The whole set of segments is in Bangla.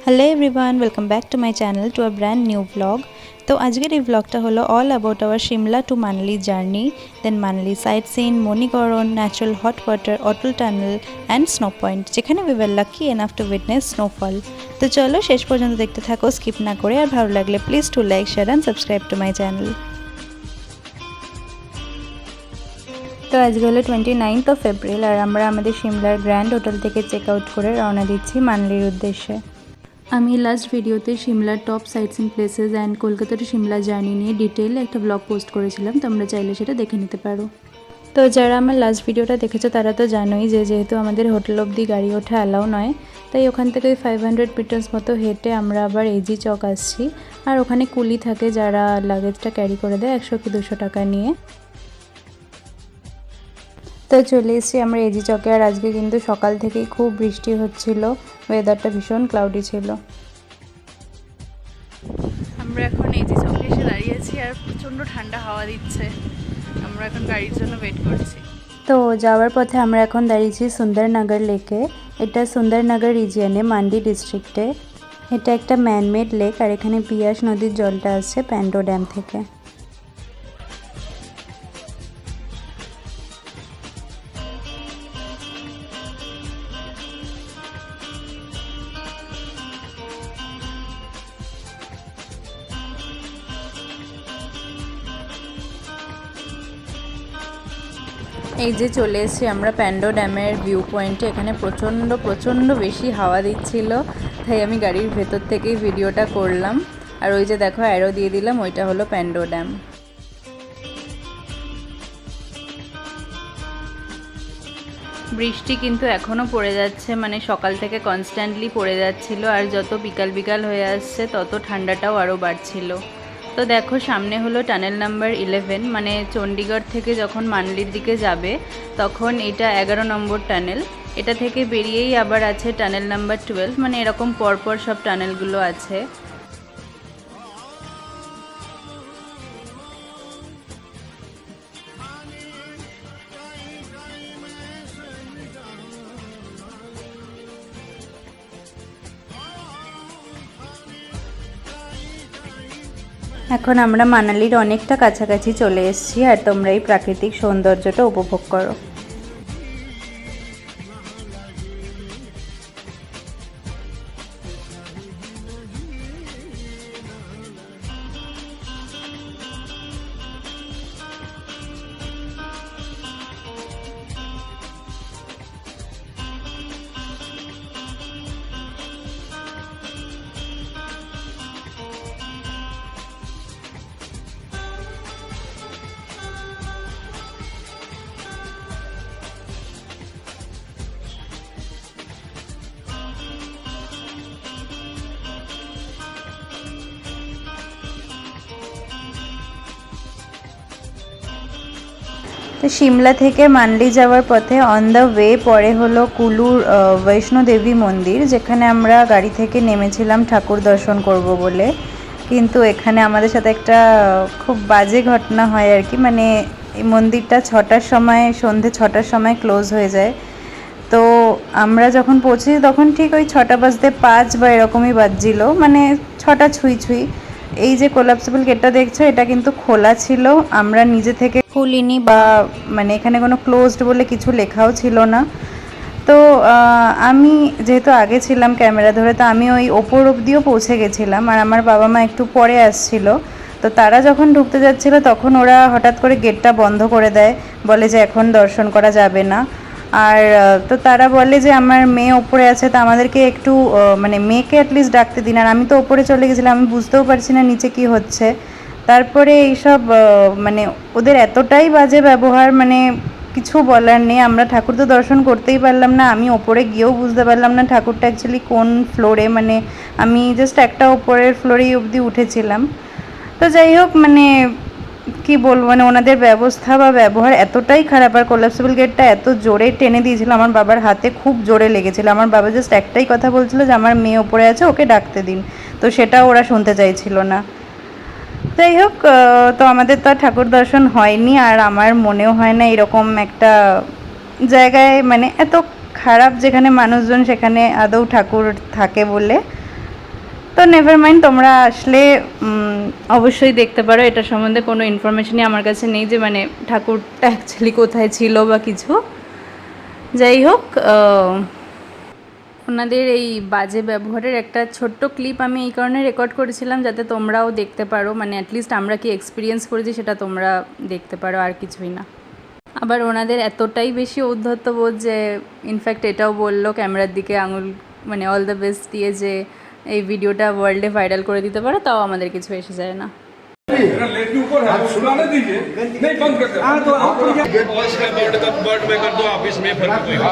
Hello everyone, welcome back to my channel to a brand new blog. তো আজকের এই ব্লগটা হলো all about our Shimla to Manali journey, then Manali sight seen, Manikaran, natural hot water, Atal tunnel and snow point, যেখানে we were lucky enough to witness snowfall. তো চলো শেষ পর্যন্ত দেখতে থাকো স্কিপ না করে, আর ভালো লাগলে please to like, share and subscribe to my channel. তো আজকে হলো 29th এপ্রিল, আর আমরা আমাদের শিমলার গ্র্যান্ড হোটেল থেকে চেক আউট করে রওনা দিচ্ছি মানালির উদ্দেশ্যে। আমি লাস্ট ভিডিওতে শিমলার top sightseeing places and Kolkata to Shimla journey নিয়ে ডিটেইলে একটা ব্লগ পোস্ট করেছিলাম, তোমরা চাইলে সেটা দেখে নিতে পারো। তো যারা আমার লাস্ট ভিডিওটা দেখেছো তারা তো জানোই যে যেহেতু আমাদের হোটেল অবধি গাড়ি ওঠা অ্যালাউ নয়, তাই ওখান থেকে ওই 500 মিটার্স মতো হেঁটে আমরা আবার এজি চক আসছি। আর ওখানে কুলি থাকে যারা লাগেজটা ক্যারি করে দেয় 100 কি 200 টাকা নিয়ে। তো চলে এসেছি আমরা এজি চকে, আর আজকে কিন্তু সকাল থেকেই খুব বৃষ্টি হচ্ছিল, ওয়েদারটা ভীষণ ক্লাউডি ছিল। আমরা এখন এজি চকে এসে দাঁড়িয়েছি আর প্রচণ্ড ঠান্ডা হাওয়া দিচ্ছে। আমরা এখন গাড়ির জন্য ওয়েট করছি। তো যাওয়ার পথে আমরা এখন দাঁড়িয়েছি সুন্দরনগর লেকে। এটা সুন্দরনগর রিজিয়নে মান্ডি ডিস্ট্রিক্টে। এটা একটা ম্যানমেড লেক, আর এখানে বিয়াস নদীর জলটা আসছে প্যান্ডো ড্যাম থেকে। এই যে চলে এসেছি আমরা প্যান্ডো ড্যামের ভিউ পয়েন্টে। এখানে প্রচণ্ড বেশি হাওয়া দিচ্ছিল, তাই আমি গাড়ির ভেতর থেকেই ভিডিওটা করলাম। আর ওই যে দেখো অ্যারো দিয়ে দিলাম, ওইটা হলো প্যান্ডো ড্যাম। বৃষ্টি কিন্তু এখনও পড়ে যাচ্ছে, মানে সকাল থেকে কনস্ট্যান্টলি পড়ে যাচ্ছিল, আর যত বিকাল হয়ে আসছে তত ঠান্ডাটাও আরও বাড়ছিল। তো দেখো সামনে হলো টানেল নাম্বার 11, মানে চণ্ডীগড় থেকে যখন মানালির দিকে যাবে তখন এটা 11 নম্বর টানেল। এটা থেকে বেরিয়েই আবার আছে টানেল নাম্বার 12, মানে এরকম পরপর সব টানেলগুলো আছে। এখন আমরা মানালির অনেকটা কাছাকাছি চলে এসেছি, আর তোমরা এই প্রাকৃতিক সৌন্দর্যটা উপভোগ করো। তো সিমলা থেকে মানালি যাওয়ার পথে অন দ্য ওয়ে পরে হলো কুলুর বৈষ্ণোদেবী মন্দির, যেখানে আমরা গাড়ি থেকে নেমেছিলাম ঠাকুর দর্শন করব বলে। কিন্তু এখানে আমাদের সাথে একটা খুব বাজে ঘটনা হয় আর কি, মানে এই মন্দিরটা সন্ধে 6টার সময় ক্লোজ হয়ে যায়। তো আমরা যখন পৌঁছি তখন ঠিক ওই 6টা বাজতে 5 বা এরকমই বাজছিল, মানে 6টা ছুঁই। এই যে কোলাপসিবল গেটটা দেখছো, এটা কিন্তু খোলা ছিল, আমরা নিজে থেকে খুলিনি, বা মানে এখানে কোনো ক্লোজড বলে কিছু লেখাও ছিল না। তো আমি যেহেতু আগে ছিলাম ক্যামেরা ধরে, তো আমি ওই ওপর অবধিও পৌঁছে গেছিলাম, আর আমার বাবা মা একটু পরে আসছিল। তো তারা যখন ঢুকতে যাচ্ছিল তখন ওরা হঠাৎ করে গেটটা বন্ধ করে দেয়, বলে যে এখন দর্শন করা যাবে না। আর তো তারা বলে যে আমার মেয়ে ওপরে আছে, তো আমাদেরকে একটু মানে মেয়েকে অ্যাটলিস্ট ডাকতে দিন। আর আমি তো ওপরে চলে গেছিলাম, আমি বুঝতেও পারছি না নিচে কি হচ্ছে। তারপরে এইসব মানে ওদের এতটাই বাজে ব্যবহার, মানে কিছু বলার নেই। আমরা ঠাকুর তো দর্শন করতেই পারলাম না, আমি ওপরে গিয়েও বুঝতে পারলাম না ঠাকুরটা অ্যাকচুয়ালি কোন ফ্লোরে, মানে আমি জাস্ট একটা ওপরের ফ্লোরেই অবধি উঠেছিলাম। তো যাই হোক, মানে কি বলবো, মানে ওনাদের ব্যবস্থা বা ব্যবহার এতটাই খারাপ। আর কোলাপসিবল গেটটা এত জোরে টেনে দিয়েছিল, আমার বাবার হাতে খুব জোরে লেগেছিল। আমার বাবা জাস্ট একটাই কথা বলছিল যে আমার মেয়ে ওপরে আছে, ওকে ডাকতে দিন। তো সেটাও ওরা শুনতে চাইছিল না। যাই হোক, তো আমাদের তো আর ঠাকুর দর্শন হয়নি, আর আমার মনেও হয় না এরকম একটা জায়গায়, মানে এত খারাপ যেখানে মানুষজন, সেখানে আদৌ ঠাকুর থাকে বলে। তো নেভার মাইন্ড, তোমরা আসলে অবশ্যই দেখতে পারো। এটা সম্বন্ধে কোনো ইনফরমেশনই আমার কাছে নেই যে মানে ঠাকুরটা অ্যাকচুয়ালি কোথায় ছিল বা কিছু। যাই হোক, ওনাদের এই বাজে ব্যবহারের একটা ছোট্ট ক্লিপ আমি এই কারণে রেকর্ড করেছিলাম যাতে তোমরাও দেখতে পারো, মানে অ্যাটলিস্ট আমরা কি এক্সপিরিয়েন্স করেছি সেটা তোমরা দেখতে পারো, আর কিছুই না। আবার ওনাদের এতটাই বেশি ঔদ্ধত্য বোধ যে ইনফ্যাক্ট এটাও বললো ক্যামেরার দিকে আঙুল, মানে অল দ্য বেস্ট দিয়ে, যে এই ভিডিওটা ওয়ার্ল্ডে ভাইরাল করে দিতে পারো, তাও আমাদের কিছু এসে যায় না। बर्ड में कर दो, आप इसमें फर्क पड़ेगा।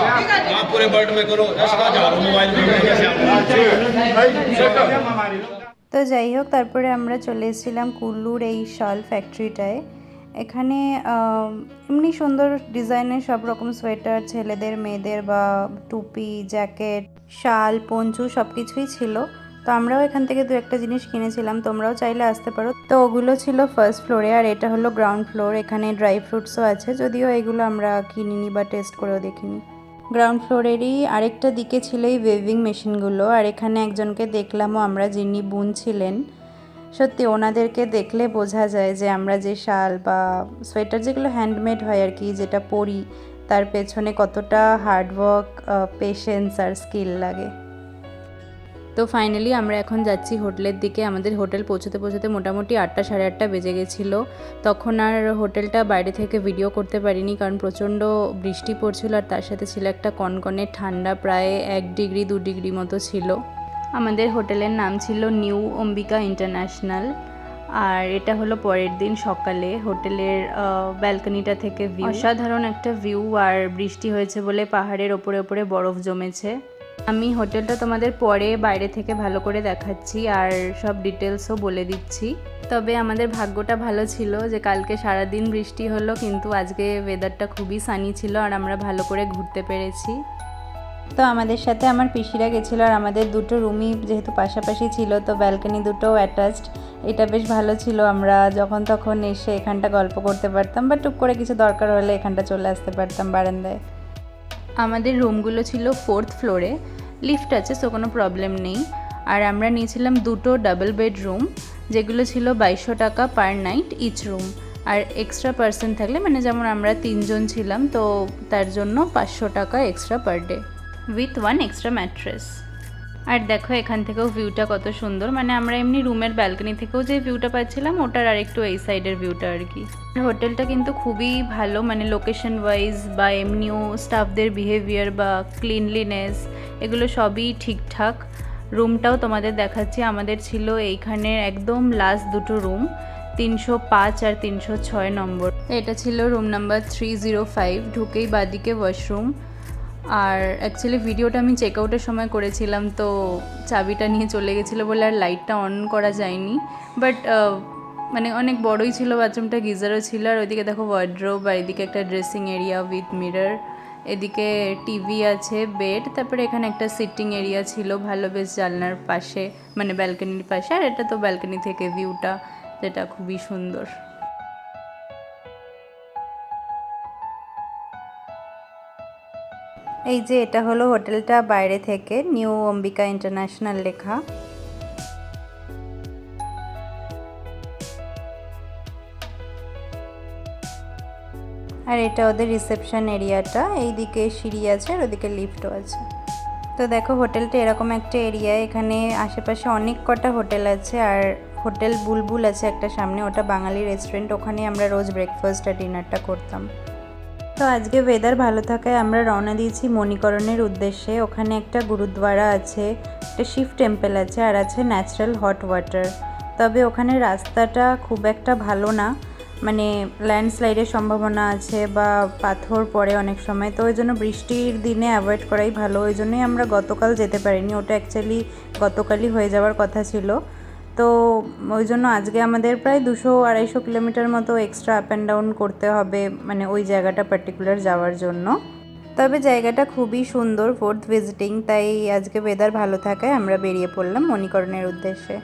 आप पूरे बर्ड में करो, ऐसा जाओ मोबाइल में जैसे তো যাই হোক, তারপরে আমরা চলে এসেছিলাম কুল্লুর এই শল ফ্যাক্টরিটায়। এখানে এমনি সুন্দর ডিজাইনের সব রকম সোয়েটার, ছেলেদের মেয়েদের বা টুপি, জ্যাকেট, শাল, পঞ্চু সব কিছুই ছিল। তো আমরাও এখান থেকে দু একটা জিনিস কিনেছিলাম, তোমরাও চাইলে আসতে পারো। তো ওগুলো ছিল ফার্স্ট ফ্লোরে, আর এটা হলো গ্রাউন্ড ফ্লোর। এখানে ড্রাই ফ্রুটসও আছে, যদিও এগুলো আমরা কিনিনি বা টেস্ট করেও দেখিনি। গ্রাউন্ড ফ্লোরেরই আরেকটা দিকে ছিল এই ওয়েভিং মেশিনগুলো, আর এখানে একজনকে দেখলামও আমরা, যিনি বুনছিলেন। সত্যি ওনাদেরকে দেখলে বোঝা যায় যে আমরা যে শাল বা সোয়েটার যেগুলো হ্যান্ডমেড হয় আর কি, যেটা পরি, তার পেছনে কতটা হার্ডওয়ার্ক, পেশেন্স আর স্কিল লাগে। তো ফাইনালি আমরা এখন যাচ্ছি হোটেলের দিকে। আমাদের হোটেল পৌঁছতে পৌঁছতে মোটামুটি 8টা সাড়ে 8টা বেজে গেছিলো। তখন আর হোটেলটা বাইরে থেকে ভিডিও করতে পারিনি, কারণ প্রচণ্ড বৃষ্টি পড়ছিল, আর তার সাথে ছিল একটা কনকনে ঠান্ডা, প্রায় 1 ডিগ্রি 2 ডিগ্রি মতো ছিল। আমাদের হোটেলের নাম ছিল নিউ অম্বিকা ইন্টারন্যাশনাল। আর এটা হলো পরের দিন সকালে। হোটেলের ব্যালকনিটা থেকে ভিউ, অসাধারণ একটা ভিউ, আর বৃষ্টি হয়েছে বলে পাহাড়ের ওপরে ওপরে বরফ জমেছে। আমি হোটেলটা তোমাদের পরে বাইরে থেকে ভালো করে দেখাচ্ছি আর সব ডিটেলসও বলে দিচ্ছি। তবে আমাদের ভাগ্যটা ভালো ছিল যে কালকে সারাদিন বৃষ্টি হলো, কিন্তু আজকে ওয়েদারটা খুবই সানি ছিল আর আমরা ভালো করে ঘুরতে পেরেছি। তো আমাদের সাথে আমার পিসিরা গেছিলো, আর আমাদের দুটো রুমই যেহেতু পাশাপাশি ছিল, তো ব্যালকনি দুটোও অ্যাটাচড। এটা বেশ ভালো ছিল, আমরা যখন তখন এসে এখানটা গল্প করতে পারতাম, বা টুক করে কিছু দরকার হলে এখানটা চলে আসতে পারতাম বারান্দায়। আমাদের রুমগুলো ছিল 4th ফ্লোরে, লিফট আছে, সো কোনো প্রবলেম নেই। আর আমরা নিয়েছিলাম দুটো ডাবল বেড রুম, যেগুলো ছিল 2200 টাকা পার নাইট ইচ রুম। আর এক্সট্রা পার্সন থাকলে, মানে যেমন আমরা 3 জন ছিলাম, তো তার জন্য 500 টাকা extra per day with 1 extra mattress. আর দেখো এখান থেকেও ভিউটা কত সুন্দর, মানে আমরা এমনি রুমের ব্যালকনি থেকেও যে ভিউটা পাচ্ছিলাম, ওটার আরেকটু এই সাইডের ভিউটা আর কি। হোটেলটা কিন্তু খুবই ভালো, মানে লোকেশন ওয়াইজ বা এমনিও স্টাফদের বিহেভিয়ার বা ক্লিনলিনেস, এগুলো সবই ঠিকঠাক। রুমটাও তোমাদের দেখাচ্ছি। আমাদের ছিল এইখানে একদম লাস্ট দুটো রুম, 305 আর 306 নম্বর। এটা ছিল রুম নাম্বার 305। ঢুকেই বাদিকে ওয়াশরুম। আর অ্যাকচুয়ালি ভিডিওটা আমি চেক আউটের সময় করেছিলাম, তো চাবিটা নিয়ে চলে গেছিলো বলে আর লাইটটা অন করা যায়নি। বাট মানে অনেক বড়ই ছিল বাথরুমটা, গিজারও ছিল। আর ওইদিকে দেখো ওয়ার্ড্রোব, আর এদিকে একটা ড্রেসিং এরিয়া উইথ মিরর, এদিকে টিভি আছে, বেড, তারপরে এখানে একটা সিটিং এরিয়া ছিল ভালো, বেশ জানলার পাশে, মানে ব্যালকনির পাশে। আর এটা তো ব্যালকনি থেকে ভিউটা, যেটা খুবই সুন্দর। এই যে এটা হলো হোটেলটা বাইরে থেকে, নিউ অম্বিকা ইন্টারন্যাশনাল লেখা। আর এটা ওদের রিসেপশন এরিয়াটা, এইদিকে সিঁড়ি আছে আর ওদিকে লিফটও আছে। তো দেখো হোটেলটা এরকম একটা এরিয়া, এখানে আশেপাশে অনেক কটা হোটেল আছে। আর হোটেল বুলবুল আছে একটা সামনে, ওটা বাঙালি রেস্টুরেন্ট, ওখানে আমরা রোজ ব্রেকফাস্ট আর ডিনারটা করতাম। তো আজকে ওয়েদার ভালো থাকায় আমরা রওনা দিয়েছি মণিকরণের উদ্দেশ্যে। ওখানে একটা গুরুদ্বারা আছে, একটা শিব টেম্পল আছে, আর আছে ন্যাচারাল হট ওয়াটার। তবে ওখানে রাস্তাটা খুব একটা ভালো না, মানে ল্যান্ডস্লাইডের সম্ভাবনা আছে বা পাথর পড়ে অনেক সময়, তো ওই জন্য বৃষ্টির দিনে অ্যাভয়েড করাই ভালো। ওই জন্যই আমরা গতকাল যেতে পারিনি, ওটা অ্যাকচুয়ালি গতকালই হয়ে যাওয়ার কথা ছিল। তো ওই জন্য আজকে আমাদের প্রায় 200-250 কিলোমিটার মতো এক্সট্রা আপ অ্যান্ড ডাউন করতে হবে, মানে ওই জায়গাটা পার্টিকুলার যাওয়ার জন্য। তবে জায়গাটা খুবই সুন্দর, 4th ভিজিটিং, তাই আজকে ওয়েদার ভালো থাকায় আমরা বেরিয়ে পড়লাম মণিকরণের উদ্দেশ্যে।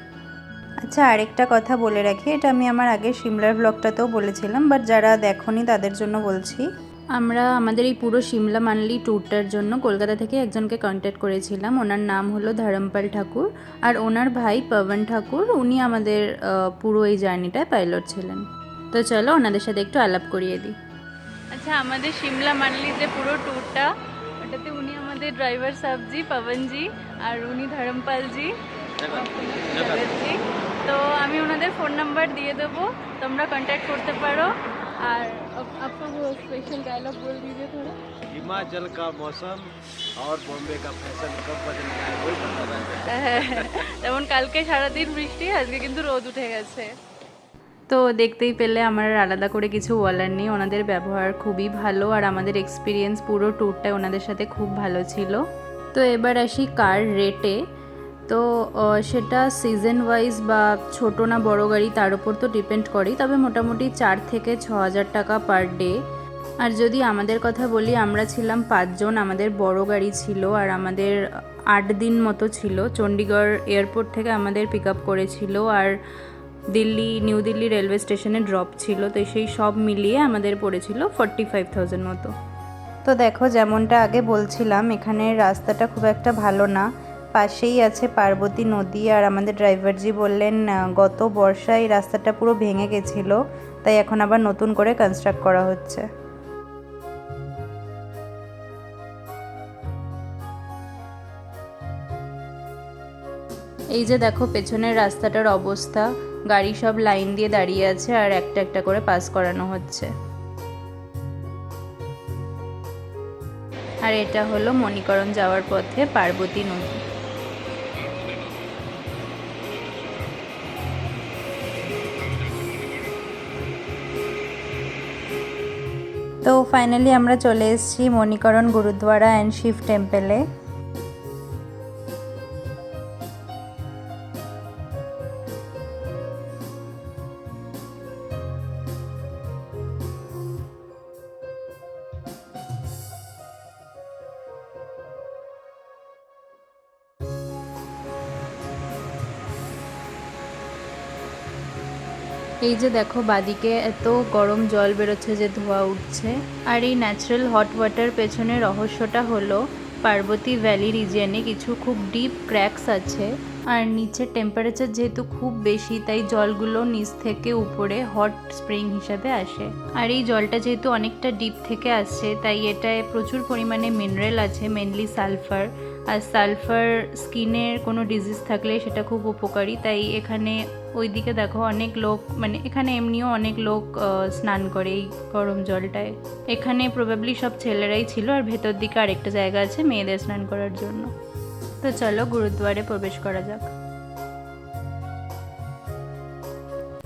আচ্ছা, আরেকটা কথা বলে রাখি, এটা আমি আমার আগের সিমলার ব্লগটাতেও বলেছিলাম, বাট যারা দেখোনি তাদের জন্য বলছি। আমরা আমাদের এই পুরো সিমলা মানালি ট্যুরটার জন্য কলকাতা থেকে একজনকে কন্ট্যাক্ট করেছিলাম। ওনার নাম হলো ধরমপাল ঠাকুর, আর ওনার ভাই পবন ঠাকুর, উনি আমাদের পুরো এই জার্নিটায় পাইলট ছিলেন। তো চলো ওনাদের সাথে একটু আলাপ করিয়ে দিই। আচ্ছা, আমাদের সিমলা মানালি যে পুরো ট্যুরটা, ওটাতে উনি আমাদের ড্রাইভার সাহেবজি পবনজি, আর উনি ধরমপালজি জি। তো আমি ওনাদের ফোন নাম্বার দিয়ে দেবো, তোমরা কন্ট্যাক্ট করতে পারো। আর आपका वो स्पेशल डायलॉग बोल दीजिए थोड़ा। हिमाचल का मौसम और बॉम्बे का फैशन कब बदलता है वही पता रहता है। যেমন কালকে সারাদিন বৃষ্টি, আজকে কিন্তু রোদ উঠে গেছে। তো দেখতেই পেলে আমার আর আলাদা করে কিছু বলার নেই, ওনাদের ব্যবহার খুবই ভালো আর আমাদের এক্সপিরিয়েন্স পুরো ট্যুরটাই ওনাদের সাথে খুব ভালো ছিল। তো এবার আসি কার রেটে। তো সেটা সিজন ওয়াইজ বা ছোটো না বড় গাড়ি তার উপর তো ডিপেন্ড করেই, তবে মোটামুটি 4 থেকে 6,000 টাকা পার ডে। আর যদি আমাদের কথা বলি, আমরা ছিলাম 5 জন, আমাদের বড় গাড়ি ছিল আর আমাদের 8 দিন মতো ছিল। চণ্ডীগড় এয়ারপোর্ট থেকে আমাদের পিক আপ করেছিল আর নিউ দিল্লি রেলওয়ে স্টেশনে ড্রপ ছিল। তো সেই সব মিলিয়ে আমাদের পড়েছিল 45,000 মতো। তো দেখো, যেমনটা আগে বলছিলাম, এখানের রাস্তাটা খুব একটা ভালো না। পাশেই আছে পার্বতী নদী, আর আমাদের ড্রাইভারজি বললেন গত বর্ষায় এই রাস্তাটা পুরো ভেঙে গেছিলো, তাই এখন আবার নতুন করে কনস্ট্রাক্ট করা হচ্ছে। এই যে দেখো পেছনের রাস্তাটার অবস্থা, গাড়ি সব লাইন দিয়ে দাঁড়িয়ে আছে আর একটা একটা করে পাস করানো হচ্ছে। আর এটা হলো মণিকরণ যাওয়ার পথে পার্বতী নদী। তো ফাইনালি আমরা চলে এসেছি মণিকরণ গুরুদ্বারা অ্যান্ড শিব টেম্পলে। এই যে দেখো বাদিকে এত গরম জল বেরোচ্ছে যে ধোঁয়া উঠছে। আর এই ন্যাচারাল হট ওয়াটার পেছনে রহস্যটা হলো পার্বতী ভ্যালি রিজিয়নে কিছু খুব ডিপ ক্র্যাকস আছে, আর নিচের টেম্পারেচার যেহেতু খুব বেশি তাই জলগুলো নিচ থেকে উপরে হট স্প্রিং হিসাবে আসে। আর এই জলটা যেহেতু অনেকটা ডিপ থেকে আসছে তাই এটায় প্রচুর পরিমাণে মিনারেল আছে, মেনলি সালফার। আর সালফার স্কিনের কোনো ডিজিজ থাকলে সেটা খুব উপকারী, তাই এখানে ওইদিকে দেখো অনেক লোক, মানে এখানে এমনিও অনেক লোক স্নান করে এই গরম জলটায়। এখানে প্রবাবলি সব ছেলেরাই ছিল, আর ভেতর দিকে আরেকটা জায়গা আছে মেয়েদের স্নান করার জন্য। তো চলো গুরুদ্বারে প্রবেশ করা যাক।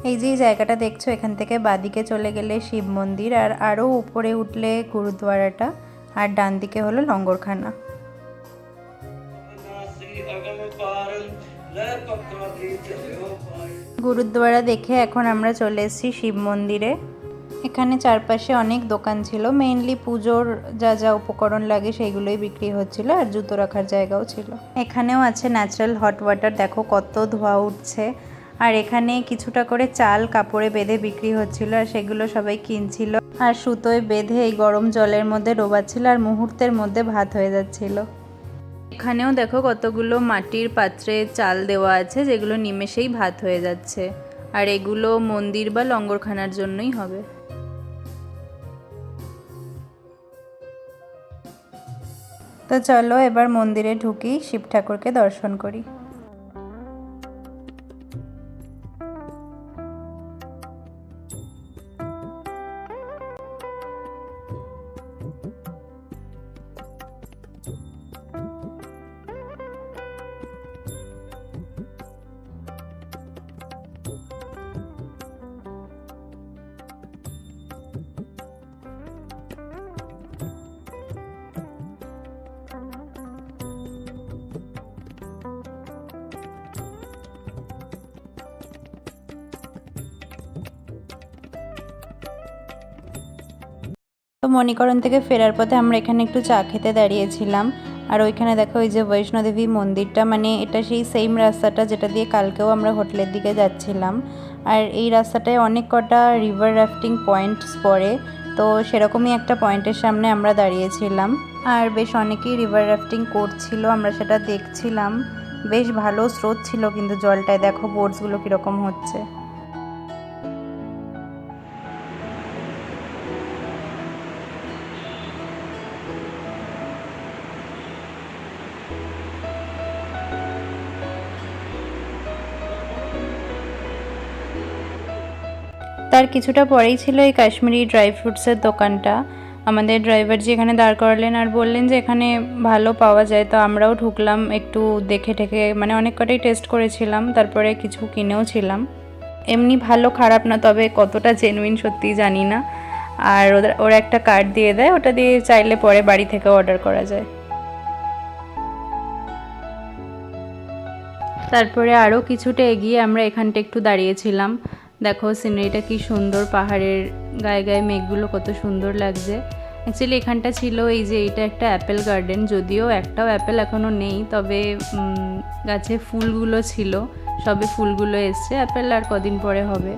এই যে জায়গাটা দেখছো, এখান থেকে বাদিকে চলে গেলে শিব মন্দির, আর আরও উপরে উঠলে গুরুদ্বারাটা, আর ডান দিকে হলো লঙ্গরখানা। গুরুদ্বারা দেখে এখন আমরা চলে এসেছি শিব মন্দিরে। এখানে চারপাশে অনেক দোকান ছিল, মেইনলি পুজোর যা যা উপকরণ লাগে সেইগুলোই বিক্রি হচ্ছিল, আর জুতো রাখার জায়গাও ছিল। এখানেও আছে ন্যাচারাল হট ওয়াটার, দেখো কত ধোঁয়া উঠছে। আর এখানে কিছুটা করে চাল কাপড়ে বেঁধে বিক্রি হচ্ছিল, আর সেগুলো সবাই কিনছিল আর সুতোয় বেঁধে এই গরম জলের মধ্যে ডোবাচ্ছিল, আর মুহূর্তের মধ্যে ভাত হয়ে যাচ্ছিল। এখানেও দেখো কতগুলো মাটির পাত্রে চাল দেওয়া আছে যেগুলো নিমেষেই ভাত হয়ে যাচ্ছে, আর এগুলো মন্দির বা লঙ্গরখানার জন্যই হবে। তো চলো এবার মন্দিরে ঢুকি, শিব ঠাকুরকে দর্শন করি। তো মণিকরণ থেকে ফেরার পথে আমরা এখানে একটু চা খেতে দাঁড়িয়েছিলাম, আর ওইখানে দেখো ওই যে বৈষ্ণোদেবী মন্দিরটা, মানে এটা সেই সেম রাস্তাটা যেটা দিয়ে কালকেও আমরা হোটেলের দিকে যাচ্ছিলাম। আর এই রাস্তাটায় অনেক কটা রিভার রাফটিং পয়েন্টস পড়ে, তো তো সেরকমই একটা পয়েন্টের সামনে আমরা দাঁড়িয়েছিলাম, আর বেশ অনেকেই রিভার রাফটিং করছিল, আমরা সেটা দেখছিলাম। বেশ ভালো স্রোত ছিল কিন্তু জলটায়, দেখো বোটসগুলো কীরকম হচ্ছে। তার কিছুটা পরেই ছিল এই কাশ্মীরি ড্রাই ফ্রুটসের দোকানটা। আমাদের ড্রাইভার জি এখানে দাঁড় করালেন আর বললেন যে এখানে ভালো পাওয়া যায়। তো আমরাও ঢুকলাম, একটু দেখে ঠেকে মানে অনেক কটাই টেস্ট করেছিলাম, তারপরে কিছু কিনেও ছিলাম। এমনি ভালো খারাপ না, তবে কতটা জেনুইন সত্যিই জানি না। আর ওরা একটা কার্ড দিয়ে দেয়, ওটা দিয়ে চাইলে পরে বাড়ি থেকে অর্ডার করা যায়। তারপরে আরও কিছুটা এগিয়ে আমরা এখানটা একটু দাঁড়িয়েছিলাম। দেখো সিনারিটা কি সুন্দর, পাহাড়ের গায়ে গায়ে মেঘগুলো কত সুন্দর লাগছে। অ্যাকচুয়ালি এখানটা ছিল এই যে এটা একটা অ্যাপেল গার্ডেন, যদিও একটাও অ্যাপেল এখনও নেই, তবে গাছে ফুলগুলো ছিল, সবে ফুলগুলো এসছে, অ্যাপেল আর কদিন পরে হবে।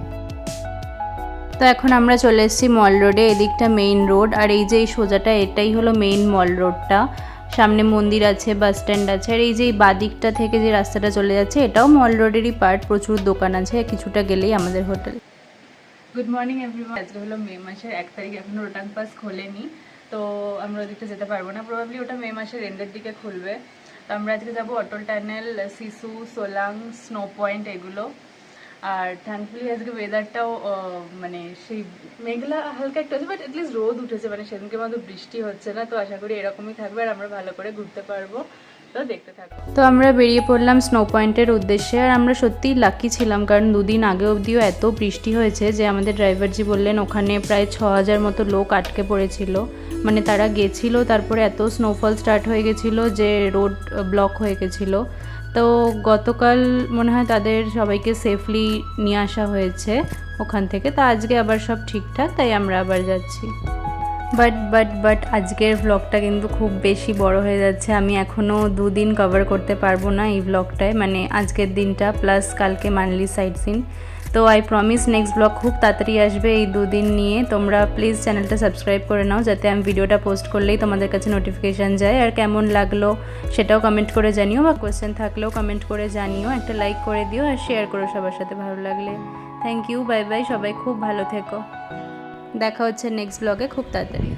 তো এখন আমরা চলে এসেছি মল রোডে, এদিকটা মেইন রোড, আর এই যে এই সোজাটা এটাই হলো মেইন মল রোডটা। সামনে মন্দির আছে, বাস স্ট্যান্ড আছে, আর এই যে এই বাদিকটা থেকে যে রাস্তাটা চলে যাচ্ছে এটাও মল রোডেরই পার্ট। প্রচুর দোকান আছে, কিছুটা গেলেই আমাদের হোটেল। Good morning everyone. আজকে হলো মে মাসের 1 তারিখ, এখনো রোটাং পাস খোলেনি, তো আমরা ওদিকটা যেতে পারবো না, প্রবাবলি ওটা মে মাসের এন্ডের দিকে খুলবে। তো আমরা আজকে যাবো Atal tunnel, Sissu, Solang, snow point এগুলো। আর থ্যাঙ্কফুলি আজকে ওয়েদারটাও মানে সেই মেঘলা হালকা একটু আছে, বাট অ্যাটলিস্ট রোদ উঠেছে, মানে সেদিনকে মতো বৃষ্টি হচ্ছে না। তো আশা করি এরকমই থাকবে আর আমরা ভালো করে ঘুরতে পারবো। তো দেখতে থাকো। তো আমরা বেরিয়ে পড়লাম স্নো পয়েন্টের উদ্দেশ্যে, আর আমরা সত্যিই লাকি ছিলাম, কারণ দুদিন আগে অবধিও এত বৃষ্টি হয়েছে যে আমাদের ড্রাইভারজি বললেন ওখানে প্রায় 6000 মতো লোক আটকে পড়েছিল। মানে তারা গেছিলো, তারপরে এত স্নোফল স্টার্ট হয়ে গেছিলো যে রোড ব্লক হয়ে গেছিলো। তো গতকাল মনে হয় তাদের সবাইকে সেফলি নিয়ে আসা হয়েছে ওখান থেকে। তো আজকে আবার সব ঠিকঠাক, তাই আমরা আবার যাচ্ছি। বাট আজকের ব্লগটা কিন্তু খুব বেশি বড় হয়ে যাচ্ছে। আমি এখনও 2 দিন কভার করতে পারবো না এই ব্লগটায়, মানে আজকের দিনটা প্লাস কালকে মানলি সাইট সিন। তো আই প্রমিস নেক্সট ব্লগ খুব তাড়াতাড়ি আসবে এই 2 দিন নিয়ে। তোমরা প্লিজ চ্যানেলটা সাবস্ক্রাইব করে নাও, যাতে আমি ভিডিওটা পোস্ট করলেই তোমাদের কাছে নোটিফিকেশান যায়। আর কেমন লাগলো সেটাও কমেন্ট করে জানিও, বা কোয়েশ্চেন থাকলেও কমেন্ট করে জানিও। একটা লাইক করে দিও আর শেয়ার করো সবার সাথে ভালো লাগলে। থ্যাংক ইউ, বাই বাই, সবাই খুব ভালো থেকো। দেখা হচ্ছে নেক্সট ব্লগে খুব তাড়াতাড়ি।